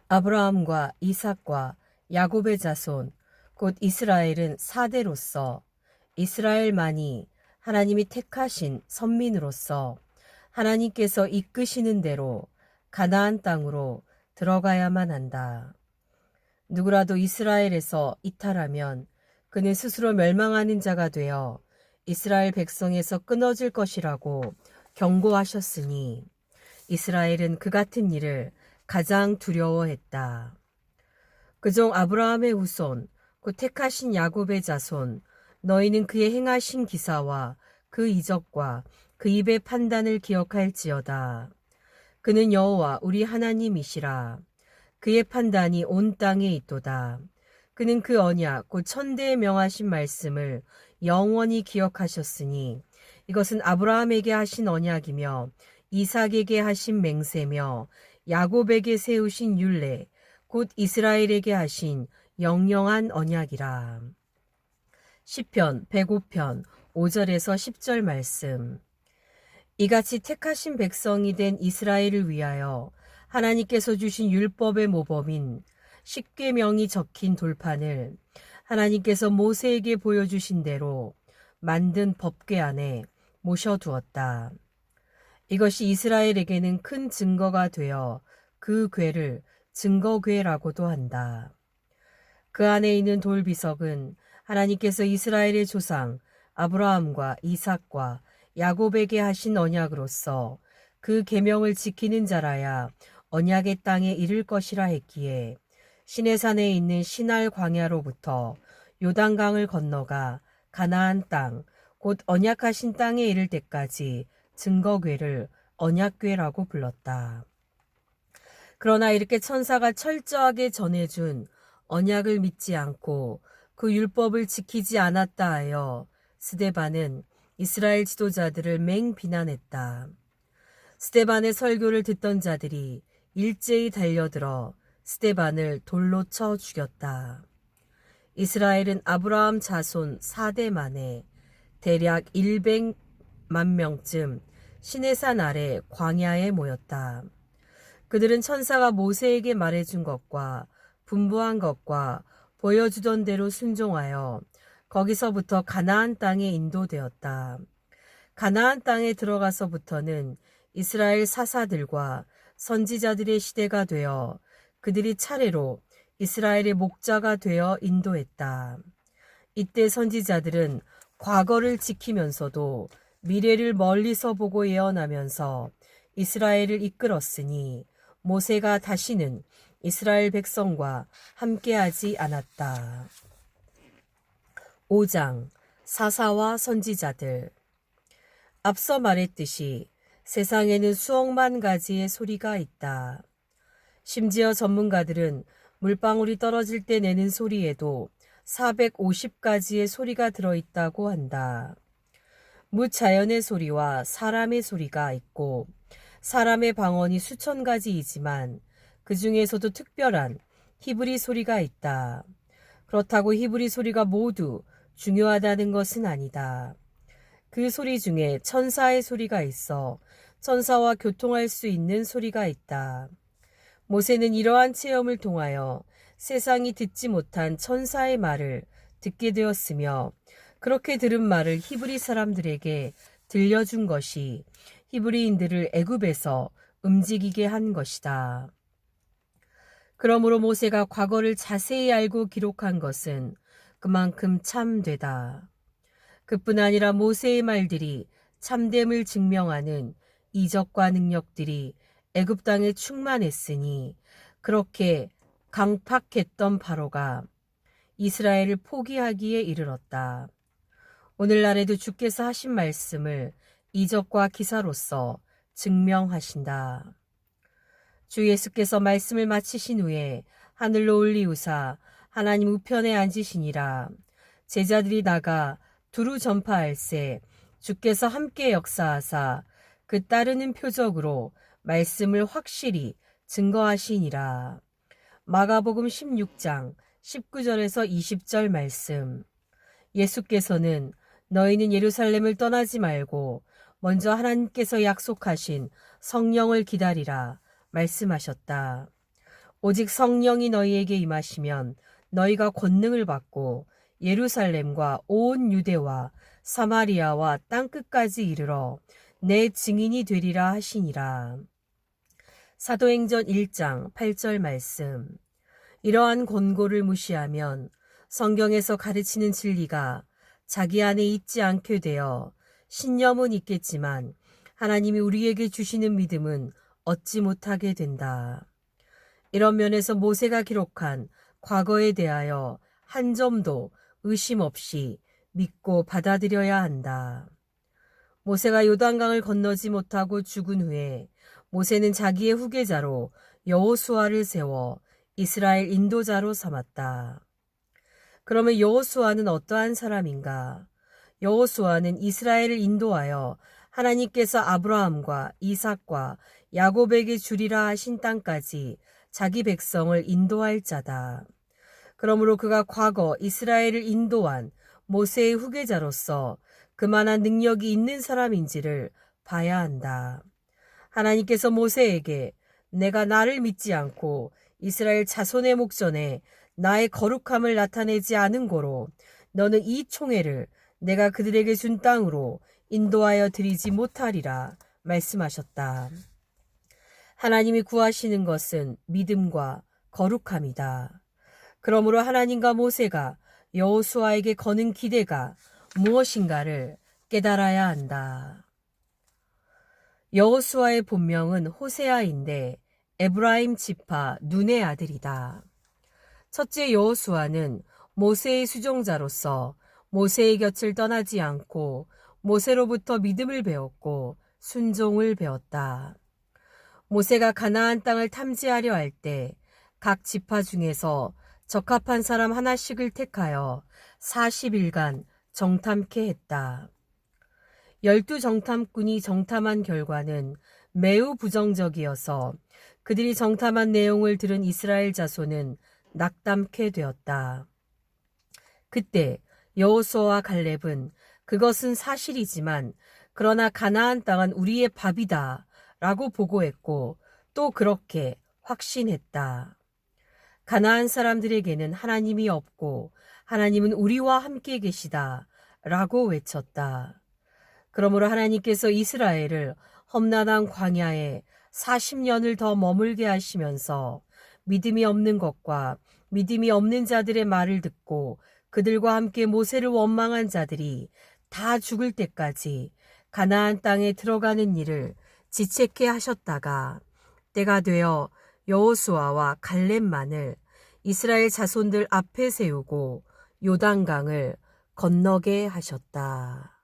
아브라함과 이삭과 야곱의 자손, 곧 이스라엘은 4대로서 이스라엘만이 하나님이 택하신 선민으로서 하나님께서 이끄시는 대로 가나안 땅으로 들어가야만 한다. 누구라도 이스라엘에서 이탈하면 그는 스스로 멸망하는 자가 되어 이스라엘 백성에서 끊어질 것이라고 경고하셨으니 이스라엘은 그 같은 일을 가장 두려워했다. 그중 아브라함의 후손, 곧 택하신 야곱의 자손, 너희는 그의 행하신 기사와 그 이적과 그 입의 판단을 기억할지어다. 그는 여호와 우리 하나님이시라. 그의 판단이 온 땅에 있도다. 그는 그 언약 곧 천대에 명하신 말씀을 영원히 기억하셨으니 이것은 아브라함에게 하신 언약이며 이삭에게 하신 맹세며 야곱에게 세우신 율례 곧 이스라엘에게 하신 영영한 언약이라. 시편 105편 5절에서 10절 말씀. 이같이 택하신 백성이 된 이스라엘을 위하여 하나님께서 주신 율법의 모범인 십계명이 적힌 돌판을 하나님께서 모세에게 보여주신 대로 만든 법궤 안에 모셔두었다. 이것이 이스라엘에게는 큰 증거가 되어 그 궤를 증거궤라고도 한다. 그 안에 있는 돌비석은 하나님께서 이스라엘의 조상 아브라함과 이삭과 야곱에게 하신 언약으로서 그 계명을 지키는 자라야 언약의 땅에 이를 것이라 했기에 시내산에 있는 시날 광야로부터 요단강을 건너가 가나안 땅, 곧 언약하신 땅에 이를 때까지 증거궤를 언약궤라고 불렀다. 그러나 이렇게 천사가 철저하게 전해준 언약을 믿지 않고 그 율법을 지키지 않았다 하여 스데반은 이스라엘 지도자들을 맹비난했다. 스데반의 설교를 듣던 자들이 일제히 달려들어 스데반을 돌로 쳐 죽였다. 이스라엘은 아브라함 자손 4대 만에 대략 100만 명쯤 시내산 아래 광야에 모였다. 그들은 천사가 모세에게 말해준 것과 분부한 것과 보여주던 대로 순종하여 거기서부터 가나안 땅에 인도되었다. 가나안 땅에 들어가서부터는 이스라엘 사사들과 선지자들의 시대가 되어 그들이 차례로 이스라엘의 목자가 되어 인도했다. 이때 선지자들은 과거를 지키면서도 미래를 멀리서 보고 예언하면서 이스라엘을 이끌었으니 모세가 다시는 이스라엘 백성과 함께하지 않았다. 5장 사사와 선지자들. 앞서 말했듯이 세상에는 수억만 가지의 소리가 있다. 심지어 전문가들은 물방울이 떨어질 때 내는 소리에도 450가지의 소리가 들어있다고 한다. 무자연의 소리와 사람의 소리가 있고 사람의 방언이 수천 가지이지만 그 중에서도 특별한 히브리 소리가 있다. 그렇다고 히브리 소리가 모두 중요하다는 것은 아니다. 그 소리 중에 천사의 소리가 있어 천사와 교통할 수 있는 소리가 있다. 모세는 이러한 체험을 통하여 세상이 듣지 못한 천사의 말을 듣게 되었으며 그렇게 들은 말을 히브리 사람들에게 들려준 것이 히브리인들을 애굽에서 움직이게 한 것이다. 그러므로 모세가 과거를 자세히 알고 기록한 것은 그만큼 참되다. 그뿐 아니라 모세의 말들이 참됨을 증명하는 이적과 능력들이 애굽 땅에 충만했으니 그렇게 강팍했던 바로가 이스라엘을 포기하기에 이르렀다. 오늘날에도 주께서 하신 말씀을 이적과 기사로서 증명하신다. 주 예수께서 말씀을 마치신 후에 하늘로 올리우사 하나님 우편에 앉으시니라. 제자들이 나가 두루 전파할세 주께서 함께 역사하사 그 따르는 표적으로 말씀을 확실히 증거하시니라. 마가복음 16장 19절에서 20절 말씀. 예수께서는 너희는 예루살렘을 떠나지 말고 먼저 하나님께서 약속하신 성령을 기다리라 말씀하셨다. 오직 성령이 너희에게 임하시면 너희가 권능을 받고 예루살렘과 온 유대와 사마리아와 땅끝까지 이르러 내 증인이 되리라 하시니라. 사도행전 1장 8절 말씀. 이러한 권고를 무시하면 성경에서 가르치는 진리가 자기 안에 있지 않게 되어 신념은 있겠지만 하나님이 우리에게 주시는 믿음은 얻지 못하게 된다. 이런 면에서 모세가 기록한 과거에 대하여 한 점도 의심 없이 믿고 받아들여야 한다. 모세가 요단강을 건너지 못하고 죽은 후에 모세는 자기의 후계자로 여호수아를 세워 이스라엘 인도자로 삼았다. 그러면 여호수아는 어떠한 사람인가? 여호수아는 이스라엘을 인도하여 하나님께서 아브라함과 이삭과 야곱에게 주리라 하신 땅까지 자기 백성을 인도할 자다. 그러므로 그가 과거 이스라엘을 인도한 모세의 후계자로서 그만한 능력이 있는 사람인지를 봐야 한다. 하나님께서 모세에게 내가 나를 믿지 않고 이스라엘 자손의 목전에 나의 거룩함을 나타내지 않은 고로 너는 이 총회를 내가 그들에게 준 땅으로 인도하여 드리지 못하리라 말씀하셨다. 하나님이 구하시는 것은 믿음과 거룩함이다. 그러므로 하나님과 모세가 여호수아에게 거는 기대가 무엇인가를 깨달아야 한다. 여호수아의 본명은 호세아인데 에브라임 지파 눈의 아들이다. 첫째 여호수아는 모세의 수종자로서 모세의 곁을 떠나지 않고 모세로부터 믿음을 배웠고 순종을 배웠다. 모세가 가나안 땅을 탐지하려 할 때 각 지파 중에서 적합한 사람 하나씩을 택하여 40일간 정탐케 했다. 12정탐꾼이 정탐한 결과는 매우 부정적이어서 그들이 정탐한 내용을 들은 이스라엘 자손은 낙담케 되었다. 그때 여호수아와 갈렙은 그것은 사실이지만 그러나 가나안 땅은 우리의 밥이다 라고 보고했고 또 그렇게 확신했다. 가나안 사람들에게는 하나님이 없고 하나님은 우리와 함께 계시다 라고 외쳤다. 그러므로 하나님께서 이스라엘을 험난한 광야에 40년을 더 머물게 하시면서 믿음이 없는 것과 믿음이 없는 자들의 말을 듣고 그들과 함께 모세를 원망한 자들이 다 죽을 때까지 가나안 땅에 들어가는 일을 지체케 하셨다가 때가 되어 여호수아와 갈렙만을 이스라엘 자손들 앞에 세우고 요단강을 건너게 하셨다.